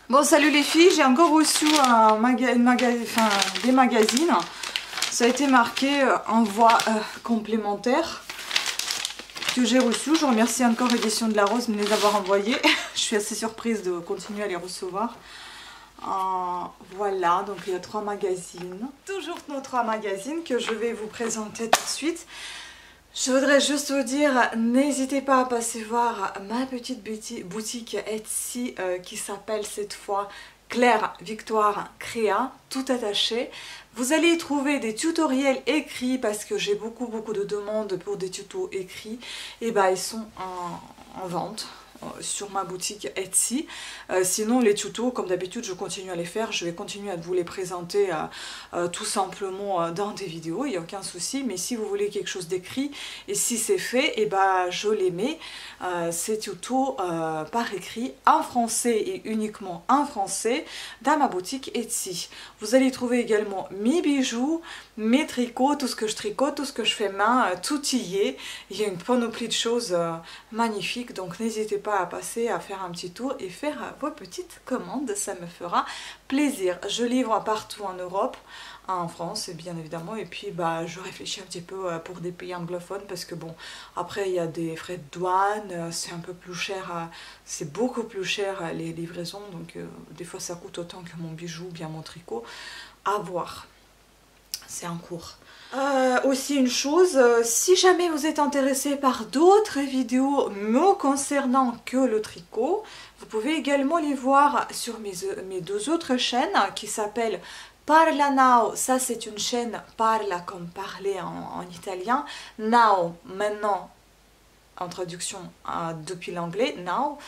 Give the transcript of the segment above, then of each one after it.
Bon, salut les filles, j'ai encore reçu des magazines. Ça a été marqué envoi complémentaire que j'ai reçu. Je remercie encore Édition de la Rose de me les avoir envoyés. Je suis assez surprise de continuer à les recevoir. Voilà, donc il y a 3 magazines. Toujours nos 3 magazines que je vais vous présenter tout de suite. Je voudrais juste vous dire, n'hésitez pas à passer voir ma petite boutique Etsy qui s'appelle cette fois Claire Victoire Créa, tout attaché. Vous allez y trouver des tutoriels écrits parce que j'ai beaucoup de demandes pour des tutos écrits. Et bah ils sont en vente sur ma boutique Etsy. Sinon les tutos, comme d'habitude, je continue à les faire. Je vais continuer à vous les présenter tout simplement dans des vidéos, il n'y a aucun souci. Mais si vous voulez quelque chose d'écrit et si c'est fait, et bah je les mets ces tutos par écrit en français et uniquement en français dans ma boutique Etsy. Vous allez y trouver également mes bijoux, mes tricots, tout ce que je tricote, tout ce que je fais main, tout y est. Il y a une panoplie de choses magnifiques, donc n'hésitez pas à passer, à faire un petit tour et faire vos petites commandes, ça me fera plaisir. Je livre partout en Europe, en France bien évidemment, et puis bah je réfléchis un petit peu pour des pays anglophones parce que bon, après il y a des frais de douane, c'est un peu plus cher, c'est beaucoup plus cher les livraisons, donc des fois ça coûte autant que mon bijou, bien mon tricot, à voir, c'est en cours. Aussi une chose, si jamais vous êtes intéressé par d'autres vidéos me concernant que le tricot, vous pouvez également les voir sur mes 2 autres chaînes qui s'appellent Parla Now, ça c'est une chaîne parla comme parler en italien, now, maintenant, en traduction depuis l'anglais, now.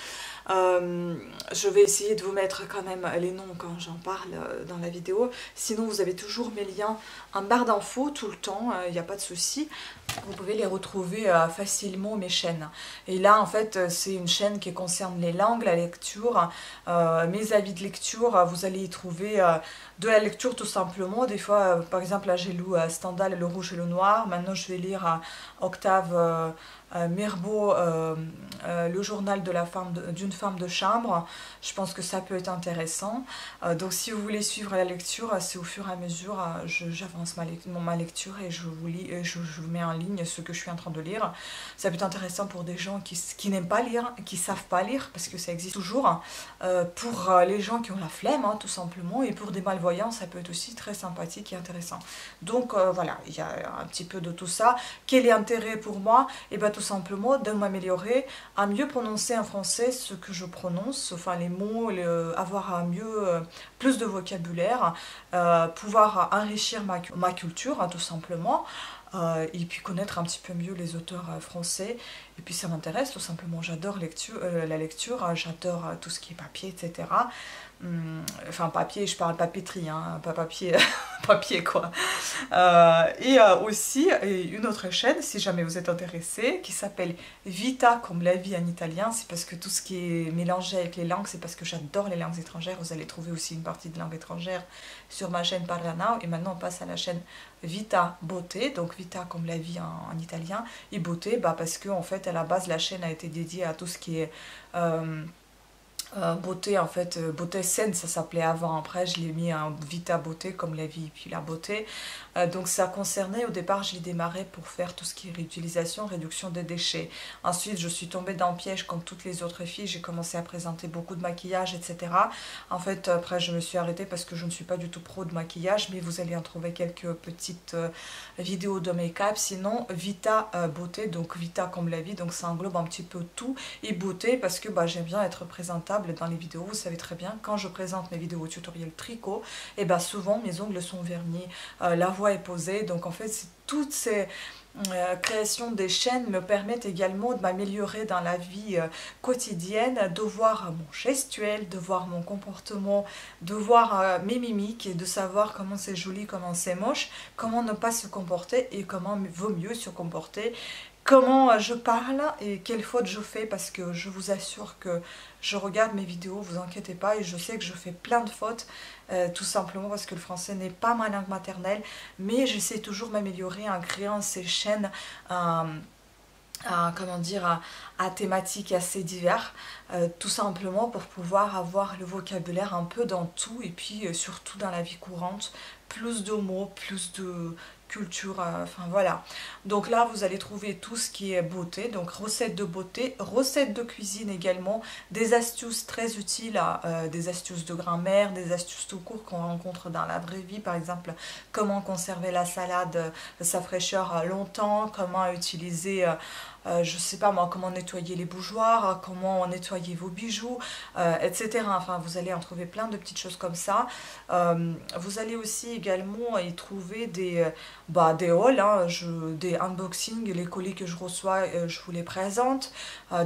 Je vais essayer de vous mettre quand même les noms quand j'en parle dans la vidéo. Sinon vous avez toujours mes liens en barre d'infos tout le temps, il n'y a pas de souci. Vous pouvez les retrouver facilement, mes chaînes. Et là en fait c'est une chaîne qui concerne les langues, la lecture, mes avis de lecture. Vous allez y trouver de la lecture tout simplement. Des fois par exemple là j'ai lu Stendhal, Le Rouge et le Noir. Maintenant je vais lire Octave Mirbeau, le journal de d'une femme de chambre. Je pense que ça peut être intéressant. Donc si vous voulez suivre la lecture, c'est au fur et à mesure, j'avance ma lecture et je vous lis, je vous mets en ligne ce que je suis en train de lire. Ça peut être intéressant pour des gens qui n'aiment pas lire, qui ne savent pas lire, parce que ça existe toujours. Pour les gens qui ont la flemme, hein, tout simplement, et pour des malvoyants, ça peut être aussi très sympathique et intéressant. Donc voilà, il y a un petit peu de tout ça. Quel est l'intérêt pour moi? Et bien tout simplement de m'améliorer à mieux prononcer en français ce que je prononce, enfin les mots, avoir plus de vocabulaire, pouvoir enrichir ma culture, hein, tout simplement, et puis connaître un petit peu mieux les auteurs français. Et puis ça m'intéresse tout simplement, j'adore la lecture, j'adore tout ce qui est papier, etc. Enfin papier, je parle papeterie, hein, pas papier, papier quoi. Aussi une autre chaîne, si jamais vous êtes intéressé, qui s'appelle Vita comme la vie en italien. C'est parce que tout ce qui est mélangé avec les langues, c'est parce que j'adore les langues étrangères. Vous allez trouver aussi une partie de langue étrangère sur ma chaîne Parla Now. Et maintenant on passe à la chaîne Vita Beauté, donc Vita comme la vie en italien, et Beauté, bah parce que en fait à la base la chaîne a été dédiée à tout ce qui est beauté, en fait, beauté saine ça s'appelait avant. Après je l'ai mis en Vita Beauté comme la vie puis la beauté. Donc ça concernait, au départ je l'ai démarré pour faire tout ce qui est réutilisation, réduction des déchets. Ensuite je suis tombée dans le piège comme toutes les autres filles, j'ai commencé à présenter beaucoup de maquillage, etc. En fait après je me suis arrêtée parce que je ne suis pas du tout pro de maquillage, mais vous allez en trouver quelques petites vidéos de make-up. Sinon Vita Beauté, donc Vita comme la vie, donc ça englobe un petit peu tout, et beauté parce que bah, j'aime bien être présentable dans les vidéos. Vous savez très bien, quand je présente mes vidéos tutoriels tricot, et bah souvent mes ongles sont vernis, la voix est posée, donc en fait toutes ces créations des chaînes me permettent également de m'améliorer dans la vie quotidienne, de voir mon gestuel, de voir mon comportement, de voir mes mimiques et de savoir comment c'est joli, comment c'est moche, comment ne pas se comporter et comment vaut mieux se comporter, comment je parle et quelles fautes je fais, parce que je vous assure que je regarde mes vidéos, vous inquiétez pas, et je sais que je fais plein de fautes, tout simplement parce que le français n'est pas ma langue maternelle, mais j'essaie toujours de m'améliorer en créant ces chaînes comment dire, à thématiques assez diverses, tout simplement pour pouvoir avoir le vocabulaire un peu dans tout et puis surtout dans la vie courante, plus de mots, plus de culture, enfin voilà. Donc là vous allez trouver tout ce qui est beauté, donc recettes de beauté, recettes de cuisine également, des astuces très utiles, des astuces de grammaire, des astuces tout court qu'on rencontre dans la vraie vie, par exemple comment conserver la salade, sa fraîcheur longtemps, comment utiliser je sais pas moi, comment nettoyer les bougeoirs, comment nettoyer vos bijoux, etc. Enfin, vous allez en trouver plein de petites choses comme ça. Vous allez aussi également y trouver des hauls, hein, des unboxings, les colis que je reçois, je vous les présente.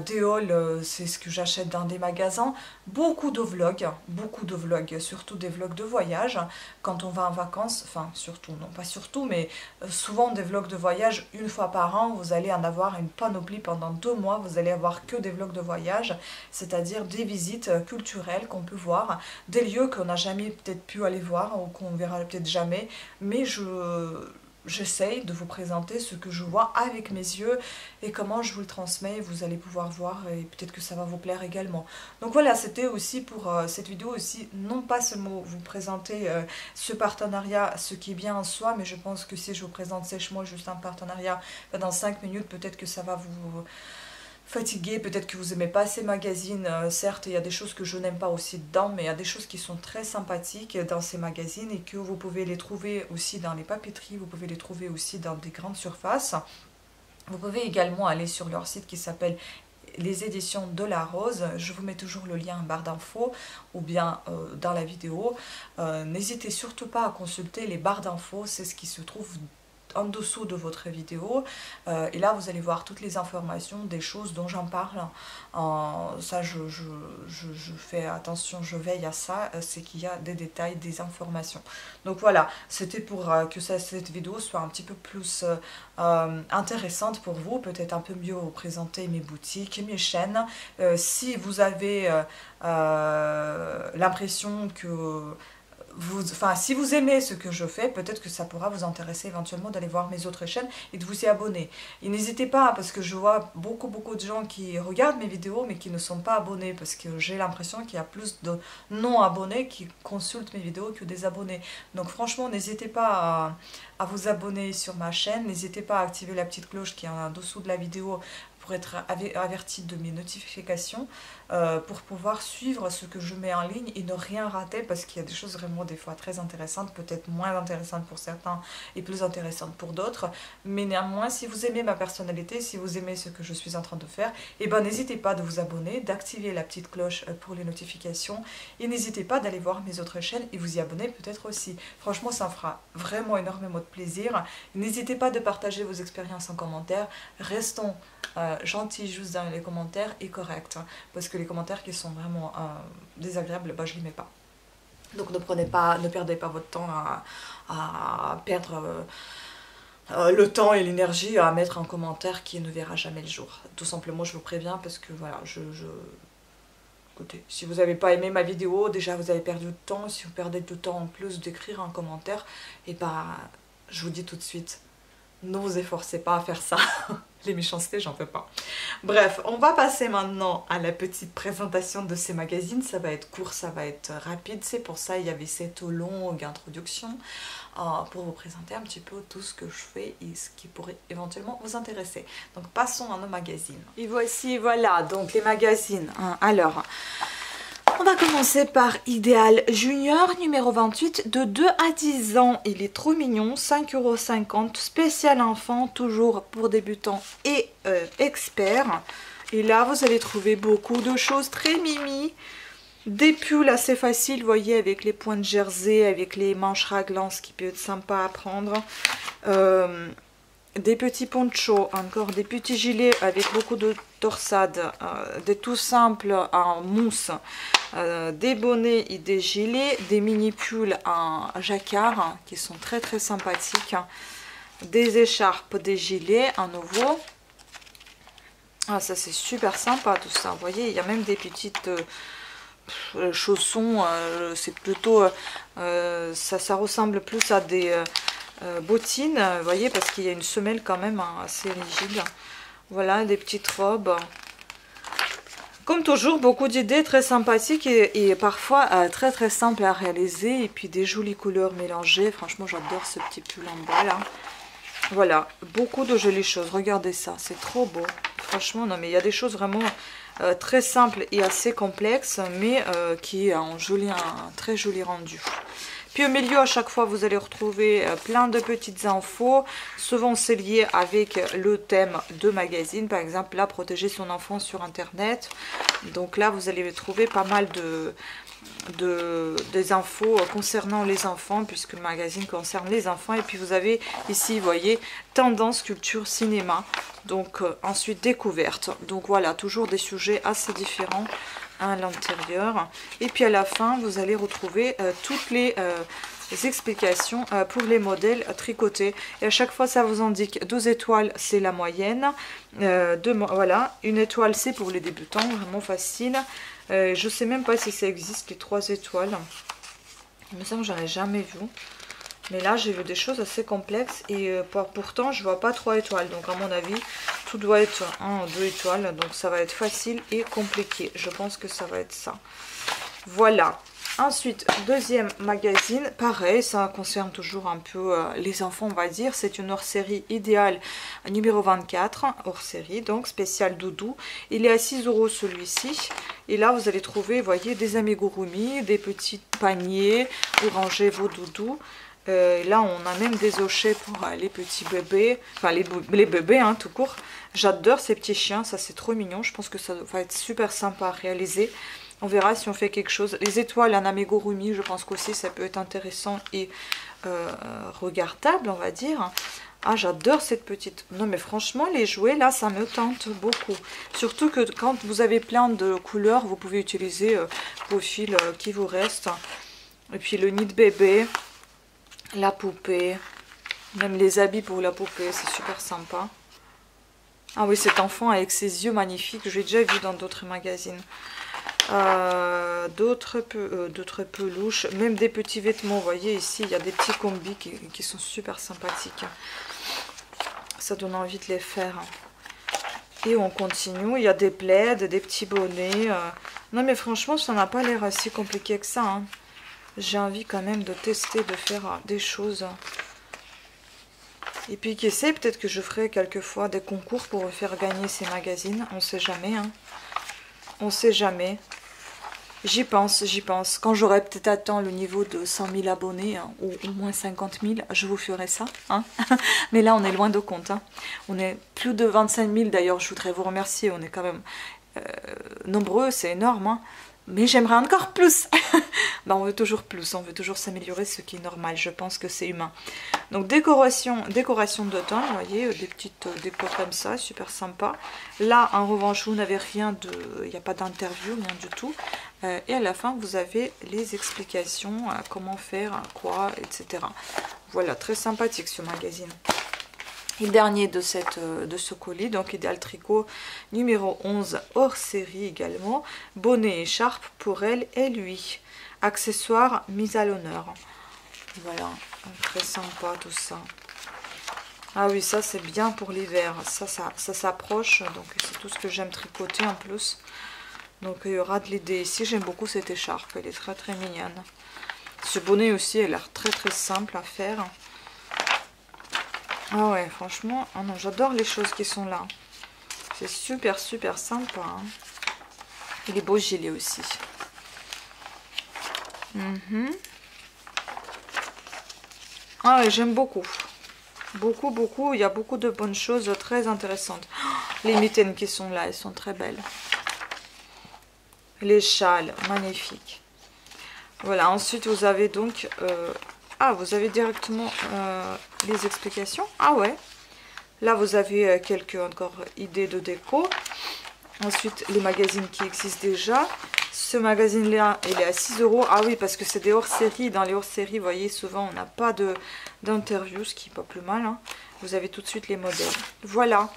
Des hauls, c'est ce que j'achète dans des magasins. Beaucoup de vlogs, surtout des vlogs de voyage, quand on va en vacances, enfin surtout, non pas surtout, mais souvent des vlogs de voyage une fois par an, vous allez en avoir une panoplie pendant 2 mois, vous allez avoir que des vlogs de voyage, c'est-à-dire des visites culturelles qu'on peut voir, des lieux qu'on n'a jamais peut-être pu aller voir ou qu'on verra peut-être jamais, mais j'essaye de vous présenter ce que je vois avec mes yeux et comment je vous le transmets, vous allez pouvoir voir et peut-être que ça va vous plaire également. Donc voilà, c'était aussi pour cette vidéo aussi, non pas seulement vous présenter ce partenariat, ce qui est bien en soi, mais je pense que si je vous présente sèchement juste un partenariat dans 5 minutes, peut-être que ça va vous fatigué, peut-être que vous n'aimez pas ces magazines, certes il y a des choses que je n'aime pas aussi dedans, mais il y a des choses qui sont très sympathiques dans ces magazines et que vous pouvez les trouver aussi dans les papeteries, vous pouvez les trouver aussi dans des grandes surfaces. Vous pouvez également aller sur leur site qui s'appelle les éditions de la Rose, je vous mets toujours le lien en barre d'infos ou bien dans la vidéo. N'hésitez surtout pas à consulter les barres d'infos, c'est ce qui se trouve en dessous de votre vidéo et là vous allez voir toutes les informations des choses dont j'en parle. Ça je fais attention, je veille à ça, c'est qu'il y a des détails, des informations. Donc voilà, c'était pour que cette vidéo soit un petit peu plus intéressante pour vous, peut-être un peu mieux vous présenter mes boutiques et mes chaînes. Si vous avez l'impression que si vous aimez ce que je fais, peut-être que ça pourra vous intéresser éventuellement d'aller voir mes autres chaînes et de vous y abonner. Et n'hésitez pas, parce que je vois beaucoup de gens qui regardent mes vidéos mais qui ne sont pas abonnés, parce que j'ai l'impression qu'il y a plus de non-abonnés qui consultent mes vidéos que des abonnés. Donc franchement, n'hésitez pas à vous abonner sur ma chaîne, n'hésitez pas à activer la petite cloche qui est en dessous de la vidéo pour être averti de mes notifications, pour pouvoir suivre ce que je mets en ligne et ne rien rater, parce qu'il y a des choses vraiment des fois très intéressantes, peut-être moins intéressantes pour certains et plus intéressantes pour d'autres, mais néanmoins si vous aimez ma personnalité, si vous aimez ce que je suis en train de faire, et ben n'hésitez pas de vous abonner, d'activer la petite cloche pour les notifications et n'hésitez pas d'aller voir mes autres chaînes et vous y abonner peut-être aussi. Franchement ça me fera vraiment énormément de plaisir. N'hésitez pas de partager vos expériences en commentaire, restons gentil juste dans les commentaires et correct, parce que les commentaires qui sont vraiment désagréables, bah, je les mets pas. Donc ne perdez pas votre temps à perdre le temps et l'énergie à mettre un commentaire qui ne verra jamais le jour. Tout simplement, je vous préviens, parce que voilà, écoutez, si vous n'avez pas aimé ma vidéo, déjà vous avez perdu de temps. Si vous perdez du temps en plus d'écrire un commentaire, et bah je vous dis tout de suite, ne vous efforcez pas à faire ça. Les méchancetés, j'en peux pas. Bref, on va passer maintenant à la petite présentation de ces magazines. Ça va être court, ça va être rapide. C'est pour ça il y avait cette longue introduction pour vous présenter un petit peu tout ce que je fais et ce qui pourrait éventuellement vous intéresser. Donc passons à nos magazines. Et voici, voilà, donc les magazines. Alors, on va commencer par Idéal Junior numéro 28 de 2 à 10 ans. Il est trop mignon, 5,50 €, spécial enfant, toujours pour débutants et experts. Et là, vous allez trouver beaucoup de choses très mimi. Des pulls assez faciles, vous voyez, avec les points de jersey, avec les manches raglantes, ce qui peut être sympa à prendre. Des petits ponchos, encore des petits gilets avec beaucoup de torsades, des tout simples en mousse, des bonnets et des gilets, des mini pulls en jacquard qui sont très sympathiques, des écharpes, des gilets à nouveau. Ah, ça c'est super sympa tout ça, vous voyez, il y a même des petites chaussons, c'est plutôt, ça ressemble plus à des bottines, vous voyez, parce qu'il y a une semelle quand même assez rigide. Voilà, des petites robes. Comme toujours, beaucoup d'idées très sympathiques et parfois très simples à réaliser. Et puis des jolies couleurs mélangées. Franchement, j'adore ce petit pull en bas là. Voilà, beaucoup de jolies choses. Regardez ça, c'est trop beau. Franchement, non mais il y a des choses vraiment très simples et assez complexes, mais qui ont un très joli rendu. Puis au milieu, à chaque fois, vous allez retrouver plein de petites infos. Souvent, c'est lié avec le thème de magazine. Par exemple, là, protéger son enfant sur Internet. Donc là, vous allez trouver pas mal des infos concernant les enfants, puisque le magazine concerne les enfants. Et puis, vous avez ici, vous voyez, tendance, culture, cinéma. Donc, ensuite, découverte. Donc, voilà, toujours des sujets assez différents à l'intérieur. Et puis à la fin, vous allez retrouver toutes les explications pour les modèles tricotés. Et à chaque fois, ça vous indique 12 étoiles, c'est la moyenne. Voilà, une étoile, c'est pour les débutants, vraiment facile. Je sais même pas si ça existe, les 3 étoiles. Il me semble que j'en ai jamais vu. Mais là, j'ai vu des choses assez complexes et pourtant, je vois pas 3 étoiles. Donc, à mon avis, tout doit être 1 ou 2 étoiles. Donc, ça va être facile et compliqué. Je pense que ça va être ça. Voilà. Ensuite, deuxième magazine. Pareil, ça concerne toujours un peu les enfants, on va dire. C'est une hors-série idéale numéro 24. Hors-série, donc spécial doudou. Il est à 6 € celui-ci. Et là, vous allez trouver, vous voyez, des amigurumi, des petits paniers pour ranger vos doudous. Là on a même des hochets pour les petits bébés, enfin les bébés hein, tout court. J'adore ces petits chiens, ça c'est trop mignon. Je pense que ça va être super sympa à réaliser. On verra si on fait quelque chose. Les étoiles en amigurumi, je pense qu'aussi ça peut être intéressant et regardable, on va dire. Ah, j'adore cette petite... Non mais franchement les jouets là ça me tente beaucoup. Surtout que quand vous avez plein de couleurs, vous pouvez utiliser vos fils qui vous restent. Et puis le nid de bébé. La poupée, même les habits pour la poupée, c'est super sympa. Ah oui, cet enfant avec ses yeux magnifiques, j'ai déjà vu dans d'autres magazines. D'autres peluches, même des petits vêtements, vous voyez ici, il y a des petits combis qui sont super sympathiques. Ça donne envie de les faire. Et on continue, il y a des plaids, des petits bonnets. Non mais franchement, ça n'a pas l'air si compliqué que ça, hein. J'ai envie quand même de tester, de faire des choses. Et puis qui sait, peut-être que je ferai quelquefois des concours pour faire gagner ces magazines. On sait jamais, hein. On sait jamais. J'y pense, j'y pense. Quand j'aurai peut-être atteint le niveau de 100 000 abonnés, hein, ou au moins 50 000, je vous ferai ça. Hein. Mais là, on est loin de compte. Hein. On est plus de 25 000 d'ailleurs. Je voudrais vous remercier. On est quand même nombreux, c'est énorme. Hein. Mais j'aimerais encore plus. Ben, on veut toujours plus, on veut toujours s'améliorer, ce qui est normal, je pense que c'est humain. Donc décoration d'automne, vous voyez, des petites décos comme ça, super sympa. Là, en revanche, vous n'avez rien de... Il n'y a pas d'interview, rien du tout. Et à la fin, vous avez les explications, comment faire, quoi, etc. Voilà, très sympathique ce magazine. Et le dernier de ce colis, donc Idéal Tricot numéro 11 hors série également. Bonnet et écharpe pour elle et lui. Accessoires mis à l'honneur. Voilà, très sympa tout ça. Ah oui, ça c'est bien pour l'hiver. Ça s'approche, donc c'est tout ce que j'aime tricoter en plus. Donc il y aura de l'idée ici. J'aime beaucoup cette écharpe, elle est très très mignonne. Ce bonnet aussi, elle a l'air très très simple à faire. Ah ouais, franchement, oh non, j'adore les choses qui sont là. C'est super super sympa. Hein. Et les beaux gilets aussi. Ah ouais, j'aime beaucoup. Beaucoup. Il y a beaucoup de bonnes choses très intéressantes. Les mitaines qui sont là, elles sont très belles. Les châles, magnifiques. Voilà, ensuite vous avez donc... Ah, vous avez directement les explications. Ah ouais. Là, vous avez quelques encore idées de déco. Ensuite, les magazines qui existent déjà. Ce magazine-là, il est à 6 €. Ah oui, parce que c'est des hors-séries. Dans les hors-séries, vous voyez, souvent, on n'a pas d'interview, ce qui n'est pas plus mal. Hein. vous avez tout de suite les modèles. Voilà,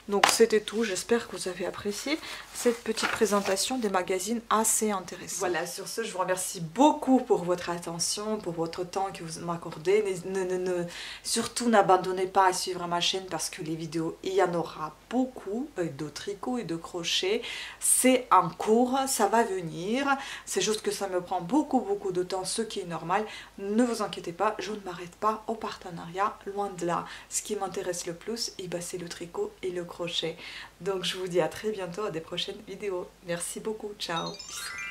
donc c'était tout. J'espère que vous avez apprécié cette petite présentation des magazines assez intéressants. Voilà, sur ce, je vous remercie beaucoup pour votre attention, pour votre temps que vous m'accordez. Surtout, n'abandonnez pas à suivre ma chaîne parce que les vidéos, il y en aura beaucoup de tricot et de crochet. C'est en cours, ça va venir. C'est juste que ça me prend beaucoup de temps, ce qui est normal. Ne vous inquiétez pas, je ne m'arrête pas au partenariat, loin de là. Ce qui m'intéresse le plus, c'est le tricot et le crochet. Donc je vous dis à très bientôt, à des prochaines vidéos. Merci beaucoup, ciao, bisous.